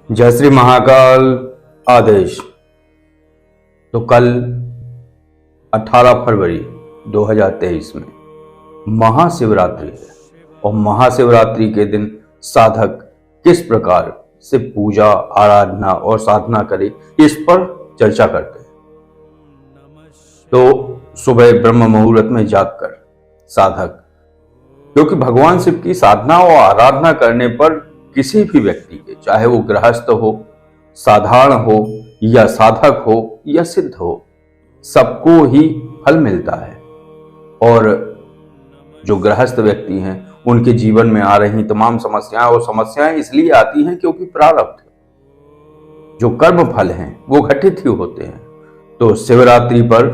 जय श्री महाकाल। आदेश। तो कल 18 फरवरी 2023 में महाशिवरात्रि है और महाशिवरात्रि के दिन साधक किस प्रकार से पूजा आराधना और साधना करे, इस पर चर्चा करते हैं। तो सुबह ब्रह्म मुहूर्त में जागकर साधक, क्योंकि भगवान शिव की साधना और आराधना करने पर किसी भी व्यक्ति के, चाहे वो गृहस्थ हो, साधारण हो या साधक हो या सिद्ध हो, सबको ही फल मिलता है। और जो गृहस्थ व्यक्ति हैं उनके जीवन में आ रही तमाम समस्याएं, और समस्याएं इसलिए आती हैं क्योंकि प्रारब्ध, जो कर्म फल हैं वो घटित ही होते हैं। तो शिवरात्रि पर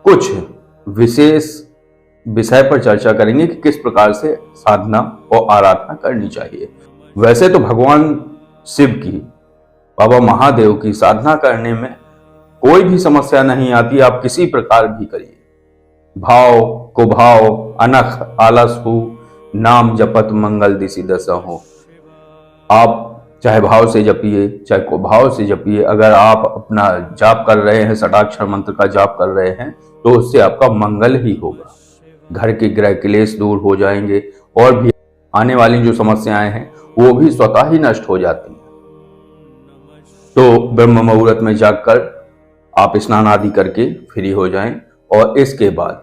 कुछ विशेष विषय पर चर्चा करेंगे कि किस प्रकार से साधना और आराधना करनी चाहिए। वैसे तो भगवान शिव की, बाबा महादेव की साधना करने में कोई भी समस्या नहीं आती। आप किसी प्रकार भी करिए, भाव को भाव अनख आलस हो, नाम जपत मंगल दिशि दशा हो। आप चाहे भाव से जपिए, चाहे को भाव से जपिए। अगर आप अपना जाप कर रहे हैं, षडाक्षर मंत्र का जाप कर रहे हैं, तो उससे आपका मंगल ही होगा। घर के ग्रह क्लेश दूर हो जाएंगे और भी आने वाली जो समस्याएं हैं वो भी स्वतः ही नष्ट हो जाती हैं। तो ब्रह्म मुहूर्त में जागकर आप स्नान आदि करके फ्री हो जाएं, और इसके बाद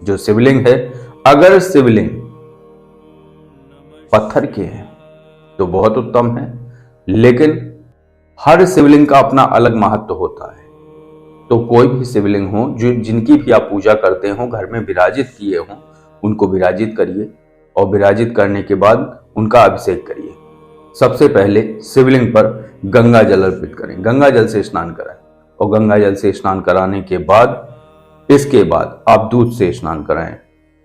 जो शिवलिंग है, अगर शिवलिंग पत्थर के हैं तो बहुत उत्तम है, लेकिन हर शिवलिंग का अपना अलग महत्व होता है। तो कोई भी शिवलिंग हो, जो जिनकी भी आप पूजा करते हो, घर में विराजित किए हों, उनको विराजित करिए और विराजित करने के बाद उनका अभिषेक करिए। सबसे पहले शिवलिंग पर गंगा जल अर्पित करें, गंगा जल से स्नान कराएं, और गंगा जल से स्नान कराने के बाद इसके बाद आप दूध से स्नान कराएं।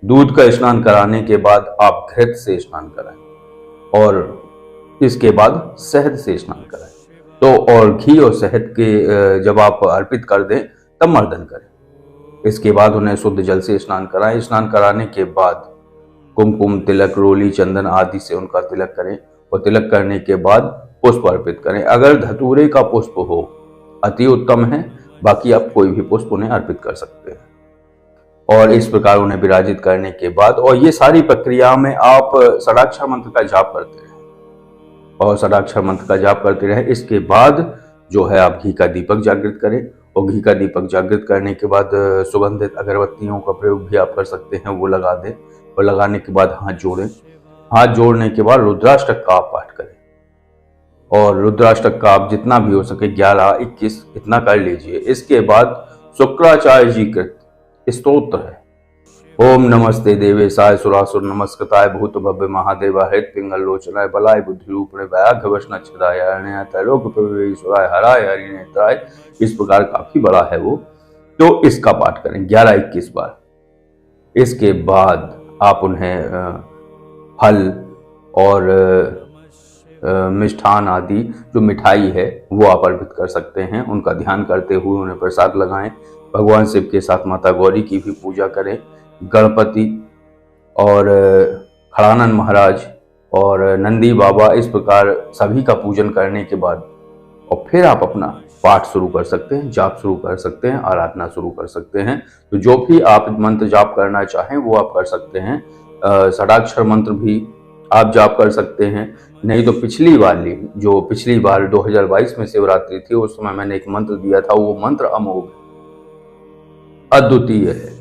दूध का स्नान कराने के बाद आप घृत से स्नान कराएं, और इसके बाद शहद से स्नान कराएं। तो और घी और शहद के जब आप अर्पित कर दें तब मर्दन करें। इसके बाद उन्हें शुद्ध जल से स्नान कराएं। स्नान कराने के बाद कुमकुम, तिलक, रोली, चंदन आदि से उनका तिलक करें, और तिलक करने के बाद पुष्प अर्पित करें। अगर धतूरे का पुष्प हो अति उत्तम है, बाकी आप कोई भी पुष्प उन्हें अर्पित कर सकते हैं। और इस प्रकार उन्हें विराजित करने के बाद, और ये सारी प्रक्रिया में आप षडाक्षर मंत्र का जाप करते रहें, और षडाक्षर मंत्र का जाप करते रहें। इसके बाद जो है आप घी का दीपक जागृत करें, और घी का दीपक जागृत करने के बाद सुगंधित अगरबत्तियों का प्रयोग भी आप कर सकते हैं, वो लगा दें। और लगाने के बाद हाथ जोड़ें। हाथ जोड़ने के बाद रुद्राष्टक का आप पाठ करें, और रुद्राष्टक का आप जितना भी हो सके 11, 21 इतना कर लीजिए। इसके बाद शुक्राचार्य जी कृत स्तोत्र है, ओम नमस्ते देवेशाय सुरासुर नमस्कृताय भूत भव्य महादेवा हृत पिंगल लोचनाय बलाय बुद्धि रूपणे व्याघ्र वशना छिदाय अरण्य त्रैलोक प्रवेश्वराय हराय हरिनेत्राय। इस प्रकार काफी बड़ा है वो। तो इसका पाठ करें 11-21 बार। इसके बाद आप उन्हें फल और मिष्ठान आदि, जो मिठाई है, वो आप अर्पित कर सकते हैं। उनका ध्यान करते हुए उन्हें प्रसाद लगाएं। भगवान शिव के साथ माता गौरी की भी पूजा करें। गणपति और खड़ानंद महाराज और नंदी बाबा, इस प्रकार सभी का पूजन करने के बाद, और फिर आप अपना पाठ शुरू कर सकते हैं, जाप शुरू कर सकते हैं, आराधना शुरू कर सकते हैं। तो जो भी आप मंत्र जाप करना चाहें वो आप कर सकते हैं। षडाक्षर मंत्र भी आप जाप कर सकते हैं। नहीं तो पिछली बार 2022 में शिवरात्रि थी, उस समय मैंने एक मंत्र दिया था, वो मंत्र अमोघ अद्वितीय है।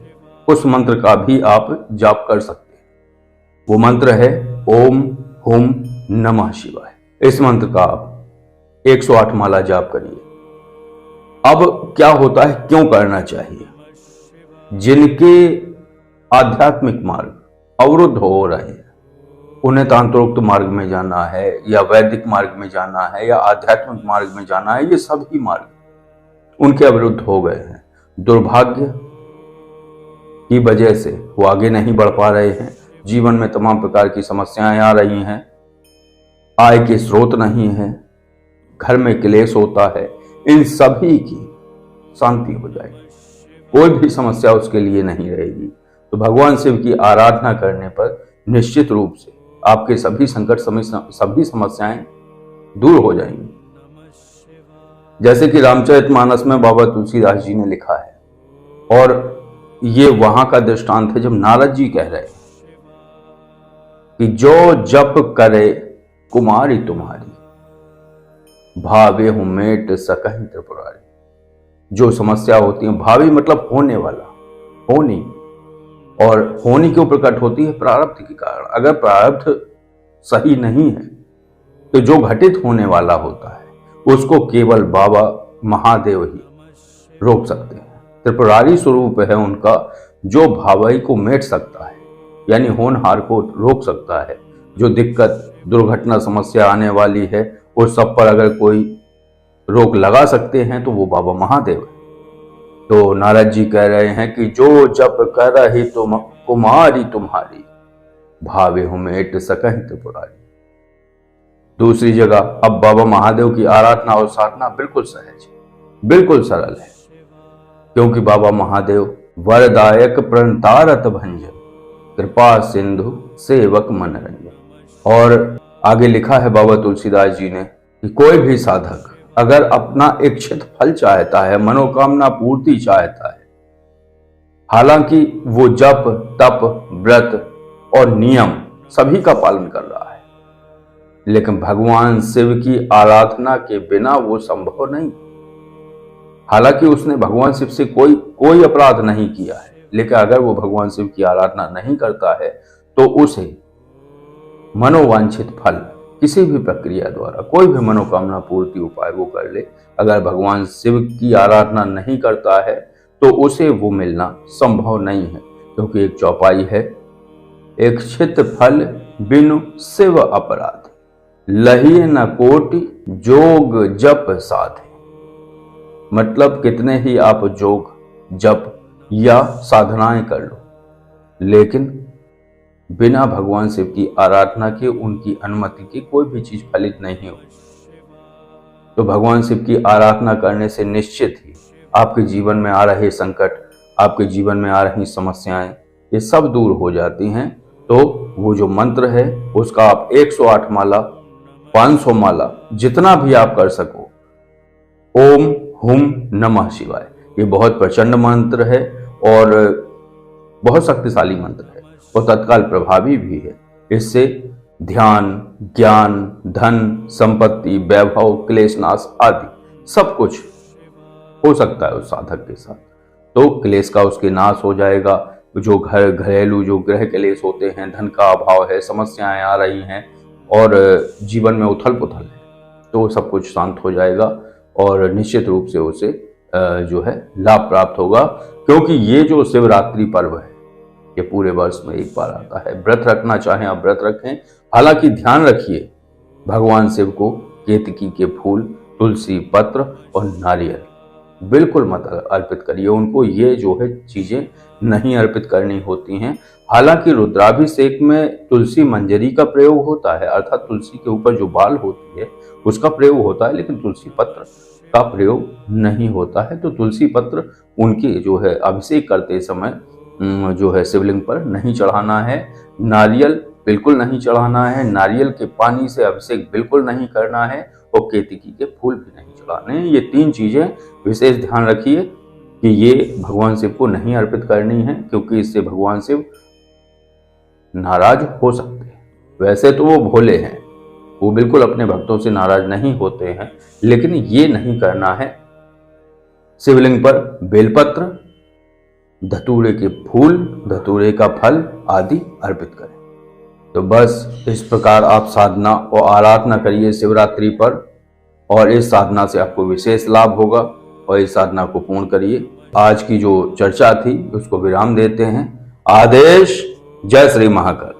उस मंत्र का भी आप जाप कर सकते हैं। वो मंत्र है ओम हुम नमः शिवाय। इस मंत्र का आप 108 माला जाप करिए। अब क्या होता है, क्यों करना चाहिए? जिनके आध्यात्मिक मार्ग अवरुद्ध हो रहे हैं, उन्हें तांत्रोक्त मार्ग में जाना है, या वैदिक मार्ग में जाना है, या आध्यात्मिक मार्ग में जाना है, ये सभी मार्ग उनके अवरुद्ध हो गए हैं। दुर्भाग्य की वजह से वो आगे नहीं बढ़ पा रहे हैं। जीवन में तमाम प्रकार की समस्याएं आ रही हैं, आय के स्रोत नहीं है, घर में क्लेश होता है। इन सभी की शांति हो जाएगी, कोई भी समस्या उसके लिए नहीं रहेगी। तो भगवान शिव की आराधना करने पर निश्चित रूप से आपके सभी संकट, सभी समस्याएं दूर हो जाएंगी। जैसे कि रामचरितमानस में बाबा तुलसीदास जी ने लिखा है, और ये वहां का दृष्टांत है जब नारद जी कह रहे हैं कि जो जप करे कुमारी तुम्हारी, भावे हूं मेट सकहि त्रिपुरारी। जो समस्या होती है, भावी मतलब होने वाला, होनी, और होनी क्यों प्रकट होती है? प्रारब्ध के कारण। अगर प्रारब्ध सही नहीं है तो जो घटित होने वाला होता है उसको केवल बाबा महादेव ही रोक सकते हैं। त्रिपुरारी स्वरूप है उनका, जो भावाई को मेट सकता है, यानी होनहार को रोक सकता है। जो दिक्कत, दुर्घटना, समस्या आने वाली है, उस सब पर अगर कोई रोक लगा सकते हैं तो वो बाबा महादेव है। तो नारद जी कह रहे हैं कि जो जप कर रही तुम कुमारी तुम्हारी, भावे हूं मेट सकहि त्रिपुरारी। दूसरी जगह अब बाबा महादेव की आराधना और साधना बिल्कुल सहज है, बिल्कुल सरल है, क्योंकि बाबा महादेव वरदायक प्रणतारत भंजन, कृपा सिंधु सेवक मनरंजन। और आगे लिखा है बाबा तुलसीदास जी ने कि कोई भी साधक अगर अपना इच्छित फल चाहता है, मनोकामना पूर्ति चाहता है, हालांकि वो जप, तप, व्रत और नियम सभी का पालन कर रहा है, लेकिन भगवान शिव की आराधना के बिना वो संभव नहीं। हालांकि उसने भगवान शिव से कोई अपराध नहीं किया है, लेकिन अगर वो भगवान शिव की आराधना नहीं करता है तो उसे मनोवांछित फल किसी भी प्रक्रिया द्वारा, कोई भी मनोकामना पूर्ति उपाय वो कर ले, अगर भगवान शिव की आराधना नहीं करता है तो उसे वो मिलना संभव नहीं है। क्योंकि एक चौपाई है, एक छित फल बिनु शिव अपराध, लही न कोटि जोग जप साधे। मतलब कितने ही आप जोग, जप या साधनाएं कर लो, लेकिन बिना भगवान शिव की आराधना के, उनकी अनुमति की कोई भी चीज फलित नहीं हो। तो भगवान शिव की आराधना करने से निश्चित ही आपके जीवन में आ रहे संकट, आपके जीवन में आ रही समस्याएं, ये सब दूर हो जाती हैं। तो वो जो मंत्र है उसका आप 108 माला, 500 माला, जितना भी आप कर सको, ओम हुम नमः शिवाय, ये बहुत प्रचंड मंत्र है और बहुत शक्तिशाली मंत्र है और तत्काल प्रभावी भी है। इससे ध्यान, ज्ञान, धन, संपत्ति, वैभव, क्लेशनाश आदि सब कुछ हो सकता है उस साधक के साथ। तो क्लेश का उसके नाश हो जाएगा। जो घरेलू जो ग्रह क्लेश होते हैं, धन का अभाव है, समस्याएं आ रही हैं और जीवन में उथल पुथल है, तो सब कुछ शांत हो जाएगा और निश्चित रूप से उसे जो है लाभ प्राप्त होगा। क्योंकि ये जो शिवरात्रि पर्व है ये पूरे वर्ष में एक बार आता है। व्रत रखना चाहें आप व्रत रखें, हालांकि ध्यान रखिए भगवान शिव को केतकी के फूल, तुलसी पत्र और नारियल बिल्कुल मत अर्पित करिए उनको। ये जो है चीजें नहीं अर्पित करनी होती हैं। हालांकि रुद्राभिषेक में तुलसी मंजरी का प्रयोग होता है, अर्थात तुलसी के ऊपर जो बाल होती है उसका प्रयोग होता है, लेकिन तुलसी पत्र का प्रयोग नहीं होता है। तो तुलसी पत्र उनकी जो है अभिषेक करते समय जो है शिवलिंग पर नहीं चढ़ाना है। नारियल बिल्कुल नहीं चढ़ाना है, नारियल के पानी से अभिषेक बिल्कुल नहीं करना है और केतकी के फूल भी नहीं चढ़ाने हैं। ये 3 चीजें विशेष ध्यान रखिए कि ये भगवान शिव को नहीं अर्पित करनी है, क्योंकि इससे भगवान शिव नाराज हो सकते हैं। वैसे तो वो भोले हैं, वो बिल्कुल अपने भक्तों से नाराज नहीं होते हैं, लेकिन ये नहीं करना है। शिवलिंग पर बेलपत्र, धतूरे के फूल, धतूरे का फल आदि अर्पित करें। तो बस इस प्रकार आप साधना और आराधना करिए शिवरात्रि पर, और इस साधना से आपको विशेष लाभ होगा और इस साधना को पूर्ण करिए। आज की जो चर्चा थी उसको विराम देते हैं। आदेश। जय श्री महाकाल।